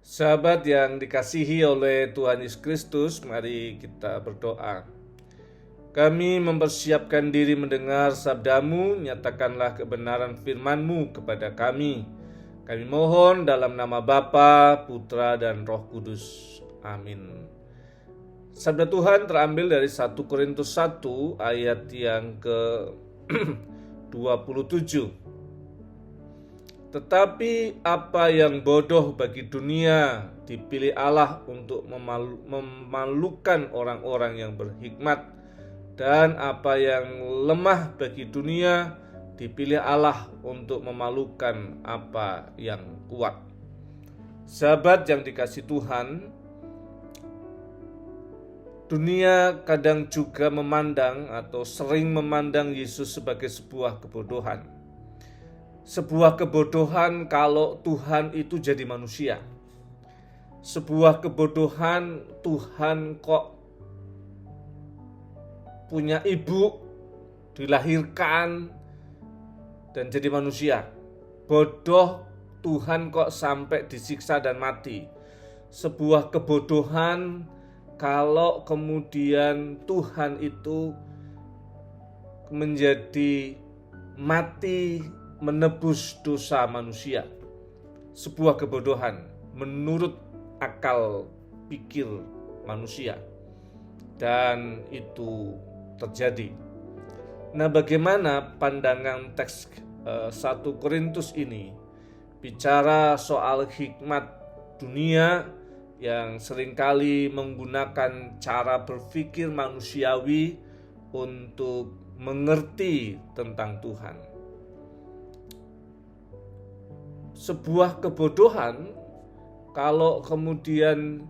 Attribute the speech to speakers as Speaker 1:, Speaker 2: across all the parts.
Speaker 1: Sahabat yang dikasihi oleh Tuhan Yesus Kristus, mari kita berdoa. Kami mempersiapkan diri mendengar sabdamu, nyatakanlah kebenaran firman-Mu kepada kami. Kami mohon dalam nama Bapa, Putra, dan Roh Kudus. Amin. Sabda Tuhan terambil dari 1 Korintus 1 ayat yang ke-27. Tetapi apa yang bodoh bagi dunia dipilih Allah untuk memalukan orang-orang yang berhikmat, dan apa yang lemah bagi dunia dipilih Allah untuk memalukan apa yang kuat. Sahabat yang dikasihi Tuhan, dunia kadang juga memandang atau sering memandang Yesus sebagai sebuah kebodohan. Sebuah kebodohan kalau Tuhan itu jadi manusia. Sebuah kebodohan Tuhan kok punya ibu, dilahirkan, dan jadi manusia. Bodoh Tuhan kok sampai disiksa dan mati. Sebuah kebodohan kalau kemudian Tuhan itu menjadi mati menebus dosa manusia. Sebuah kebodohan menurut akal pikir manusia, dan itu terjadi. Nah, bagaimana pandangan teks 1 Korintus ini bicara soal hikmat dunia yang seringkali menggunakan cara berpikir manusiawi untuk mengerti tentang Tuhan. Sebuah kebodohan kalau kemudian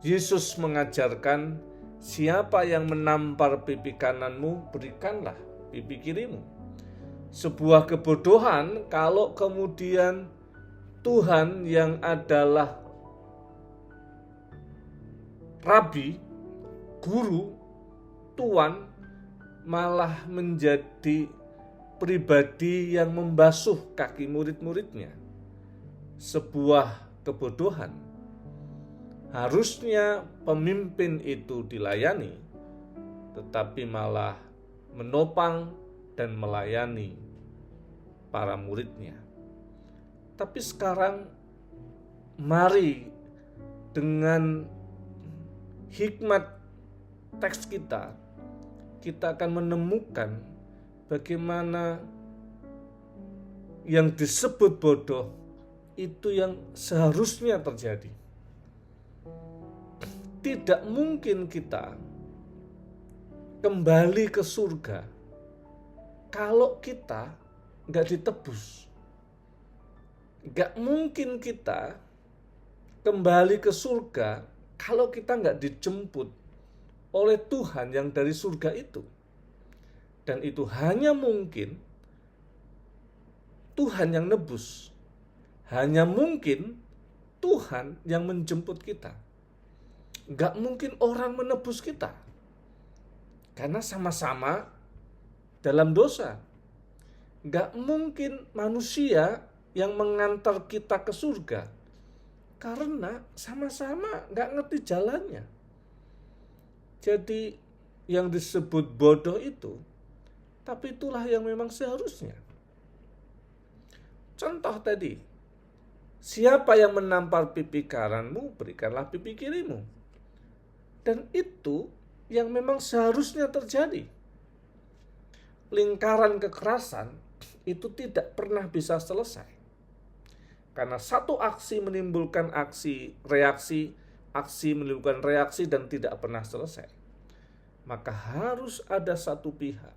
Speaker 1: Yesus mengajarkan, siapa yang menampar pipi kananmu, berikanlah pipi kirimu. Sebuah kebodohan kalau kemudian Tuhan yang adalah rabi, guru, tuan, malah menjadi pribadi yang membasuh kaki murid-muridnya. Sebuah kebodohan. Harusnya pemimpin itu dilayani, tetapi malah menopang dan melayani para muridnya. Tapi sekarang mari dengan hikmat teks kita akan menemukan bagaimana yang disebut bodoh itu yang seharusnya terjadi. Tidak mungkin kita kembali ke surga kalau kita nggak ditebus. Nggak mungkin kita kembali ke surga kalau kita nggak dijemput oleh Tuhan yang dari surga itu. Dan itu hanya mungkin Tuhan yang nebus. Hanya mungkin Tuhan yang menjemput kita. Gak mungkin orang menebus kita. Karena sama-sama dalam dosa. Gak mungkin manusia yang mengantar kita ke surga. Karena sama-sama gak ngerti jalannya. Jadi yang disebut bodoh itu, tapi itulah yang memang seharusnya. Contoh tadi, siapa yang menampar pipi kananmu, berikanlah pipi kirimu. Dan itu yang memang seharusnya terjadi. Lingkaran kekerasan itu tidak pernah bisa selesai. Karena satu aksi menimbulkan reaksi menimbulkan reaksi dan tidak pernah selesai. Maka harus ada satu pihak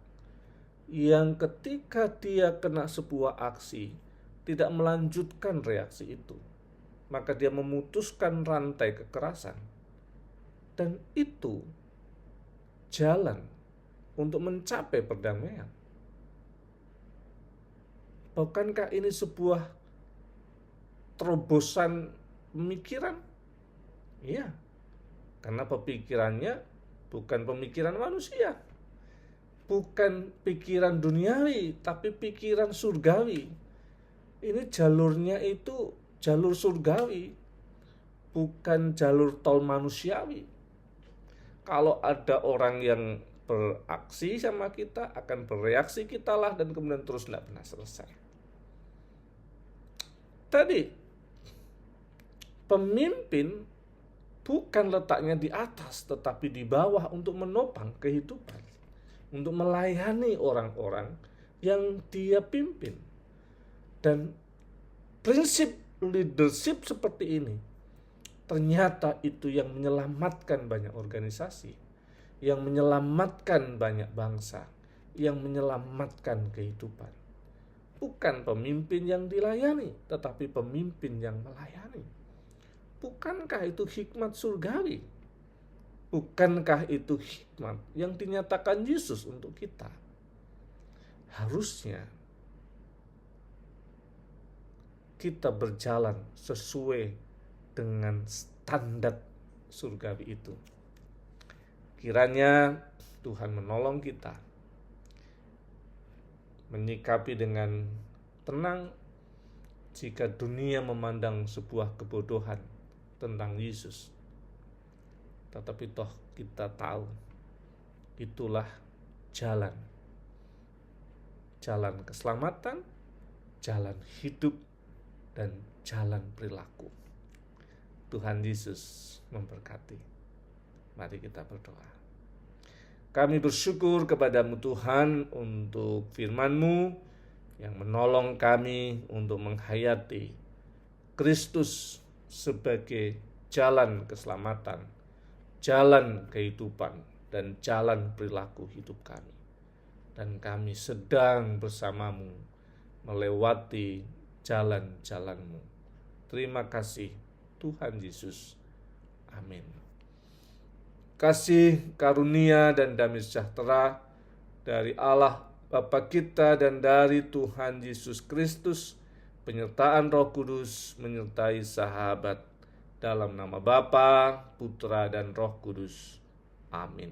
Speaker 1: yang ketika dia kena sebuah aksi tidak melanjutkan reaksi itu, maka dia memutuskan rantai kekerasan. Dan itu jalan untuk mencapai perdamaian. Bukankah ini sebuah terobosan pemikiran? Iya, karena pemikirannya bukan pemikiran manusia. Bukan pikiran duniawi, tapi pikiran surgawi. Ini jalurnya itu jalur surgawi, bukan jalur tol manusiawi. Kalau ada orang yang beraksi sama kita, akan bereaksi kita lah, dan kemudian terus tidak pernah selesai. Tadi, pemimpin bukan letaknya di atas, tetapi di bawah untuk menopang kehidupan, untuk melayani orang-orang yang dia pimpin. Dan prinsip leadership seperti ini, ternyata itu yang menyelamatkan banyak organisasi, yang menyelamatkan banyak bangsa, yang menyelamatkan kehidupan. Bukan pemimpin yang dilayani, tetapi pemimpin yang melayani. Bukankah itu hikmat surgawi? Bukankah itu hikmat yang dinyatakan Yesus untuk kita? Harusnya kita berjalan sesuai dengan standar surgawi itu. Kiranya Tuhan menolong kita menyikapi dengan tenang jika dunia memandang sebuah kebodohan tentang Yesus. Tetapi toh kita tahu itulah jalan keselamatan, jalan hidup, dan jalan perilaku. Tuhan Yesus memberkati. Mari kita berdoa. Kami bersyukur kepadamu Tuhan untuk firman-Mu yang menolong kami untuk menghayati Kristus sebagai jalan keselamatan, jalan kehidupan, dan jalan perilaku hidup kami. Dan kami sedang bersama-Mu melewati jalan-jalan-Mu. Terima kasih Tuhan Yesus. Amin. Kasih, karunia, dan damai sejahtera dari Allah Bapa kita dan dari Tuhan Yesus Kristus, penyertaan Roh Kudus menyertai sahabat, dalam nama Bapa, Putra, dan Roh Kudus. Amin.